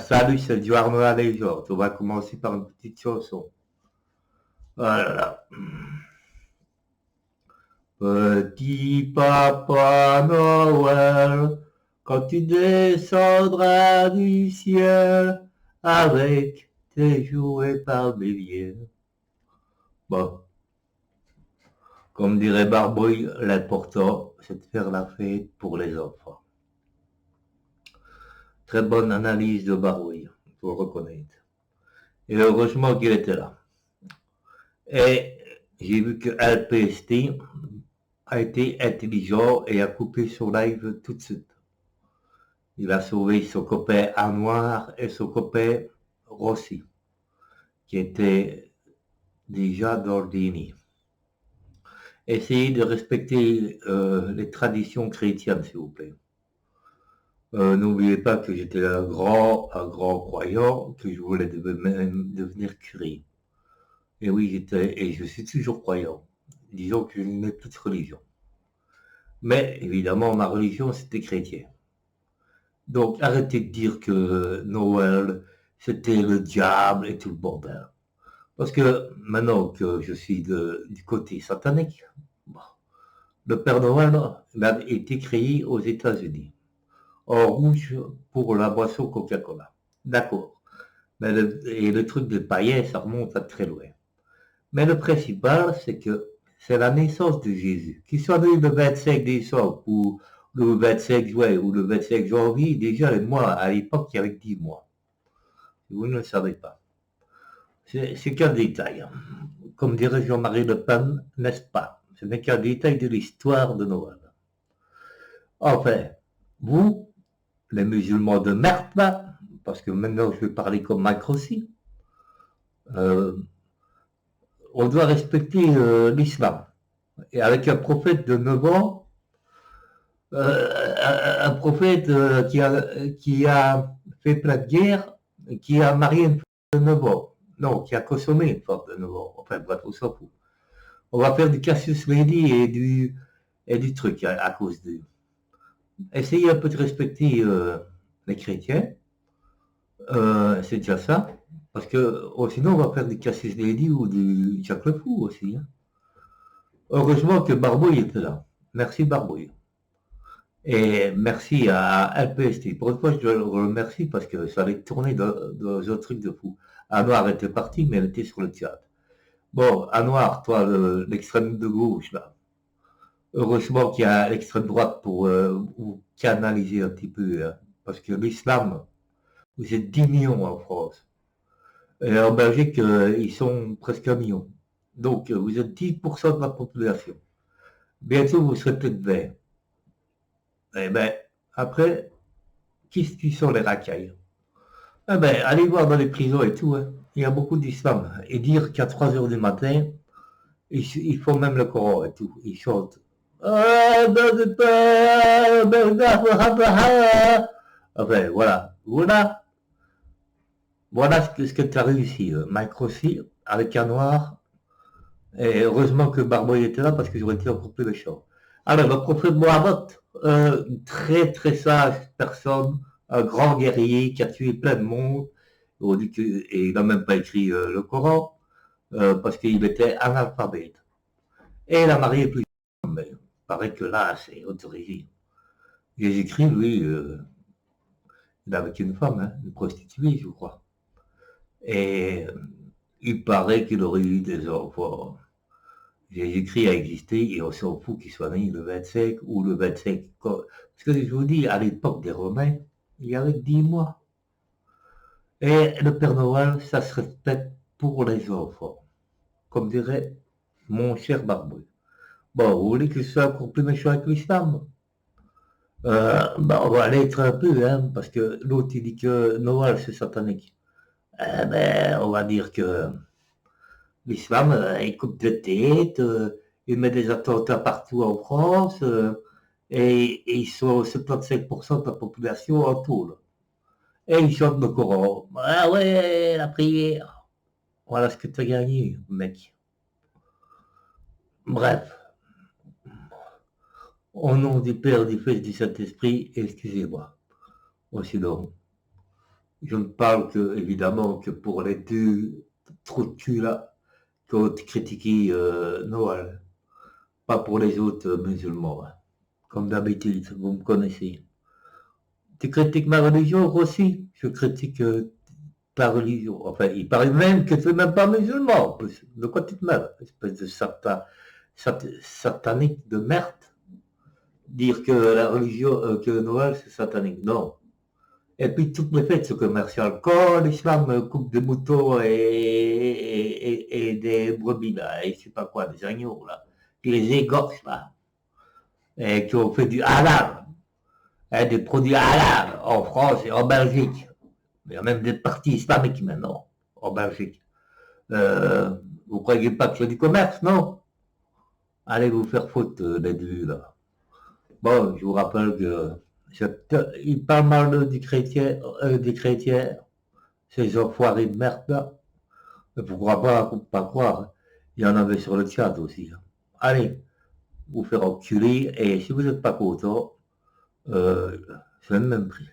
salut, c'est Duarno à Légion. On va commencer par une petite chanson. Voilà. Petit Papa Noël, quand tu descendras du ciel avec tes jouets par milliers. Bon, comme dirait Barbouille, l'important, c'est de faire la fête pour les enfants. Très bonne analyse de Barbouille, il faut le reconnaître. Et heureusement qu'il était là. Et j'ai vu que LPST a été intelligent et a coupé son live tout de suite. Il a sauvé son copain Anouar et son copain Rossi, qui étaient déjà dans le déni. Essayez de respecter les traditions chrétiennes, s'il vous plaît. N'oubliez pas que j'étais un grand croyant, que je voulais même devenir curé. Et oui, et je suis toujours croyant. Disons que je n'ai plus de religion. Mais évidemment, ma religion, c'était chrétien. Donc arrêtez de dire que Noël, c'était le diable et tout le bordel. Parce que maintenant que je suis du côté satanique, bon, le Père Noël a été créé aux États-Unis, en rouge pour la boisson Coca-Cola. D'accord. Et le truc des païens, ça remonte à très loin. Mais le principal, c'est que c'est la naissance de Jésus. Qu'il soit né le 25 décembre ou le 25 juin ou le 25 janvier, déjà les mois, à l'époque, il y avait 10 mois. Vous ne le savez pas. C'est qu'un détail. Comme dirait Jean-Marie Le Pen, n'est-ce pas? Ce n'est qu'un détail de l'histoire de Noël. Enfin, vous, les musulmans de merde, là, parce que maintenant je vais parler comme Mike Rossi, on doit respecter l'islam. Et avec un prophète de 9 ans, un prophète qui a fait plein de guerres, qui a marié une femme de 9 ans. Non, qui a consommé une femme de 9 ans. Enfin, bref, on s'en fout. On va faire du Cassius Lady et du truc à cause de... Essayez un peu de respecter les chrétiens. C'est déjà ça. Parce que sinon, on va faire du Cassius Lady ou du Jacques le Fou aussi. Hein. Heureusement que Barbouille était là. Merci Barbouille. Et merci à LPST. Pour une fois, je dois le remercier parce que ça allait tourner dans un truc de fou. Anouar était parti, mais elle était sur le chat. Bon, Anouar, toi, l'extrême de gauche, là. Heureusement qu'il y a l'extrême droite pour vous canaliser un petit peu. Hein, parce que l'islam, vous êtes 10 millions en France. Et en Belgique, ils sont presque 1 million. Donc, vous êtes 10% de la population. Bientôt, vous serez peut-être 20. Eh bien, après, qui sont les racailles? Eh ben, allez voir dans les prisons et tout, hein. Il y a beaucoup d'islam. Et dire qu'à 3 heures du matin, ils font même le Coran et tout. Ils chantent. Enfin, voilà. Voilà ce que tu as réussi, Mike Rossi, avec un noir. Et heureusement que Barboy était là parce que j'aurais été encore plus méchant. Alors, le prophète Mohammed, très très sage personne, un grand guerrier qui a tué plein de monde, et il n'a même pas écrit le Coran, parce qu'il était analphabète. Et il a marié plusieurs femmes, mais il paraît que là, c'est autorisé. Jésus-Christ, lui, il est avec une femme, hein, une prostituée, je crois. Et il paraît qu'il aurait eu des enfants. Jésus-Christ a existé et on s'en fout qu'il soit né le 25 ou le 25. Parce que je vous dis, à l'époque des Romains, il y avait 10 mois. Et le Père Noël, ça se respecte pour les enfants. Comme dirait mon cher Barbouille. Bon, vous voulez que je sois encore plus méchant avec l'islam? On va aller être un peu, hein, parce que l'autre il dit que Noël c'est satanique. On va dire que l'islam, il coupe de tête, il met des attentats partout en France, et ils sont 75% de la population en tout. Et ils chantent le Coran. Ah ouais, la prière. Voilà ce que tu as gagné, mec. Bref, au nom du Père, du Fils, du Saint-Esprit, excusez-moi. Sinon, Je ne parle que, évidemment, que pour les deux trous de cul là, qui ont critiqué Noël, pas pour les autres musulmans, hein. Comme d'habitude, vous me connaissez. Tu critiques ma religion aussi, je critique ta religion. Enfin, il paraît même que tu n'es même pas musulman. De quoi tu te mêles? Espèce de satanique de merde. Dire que la religion, que Noël c'est satanique. Non. Et puis toutes les fêtes sont commerciales. Quand l'islam coupe des moutons et des brebis là, et je sais pas quoi, des agneaux là, qui les égorgent là, et qui ont fait du halal, hein, des produits halal en France et en Belgique. Il y a même des partis islamiques maintenant en Belgique. Vous croyez pas que c'est du commerce, non? Allez vous faire foutre les deux là. Bon, je vous rappelle que il parle mal des chrétiens, ces enfoirés de merde là. Mais pourquoi pas croire? Il y en avait sur le chat aussi. Allez, vous faire enculer, et si vous n'êtes pas content, c'est le même prix.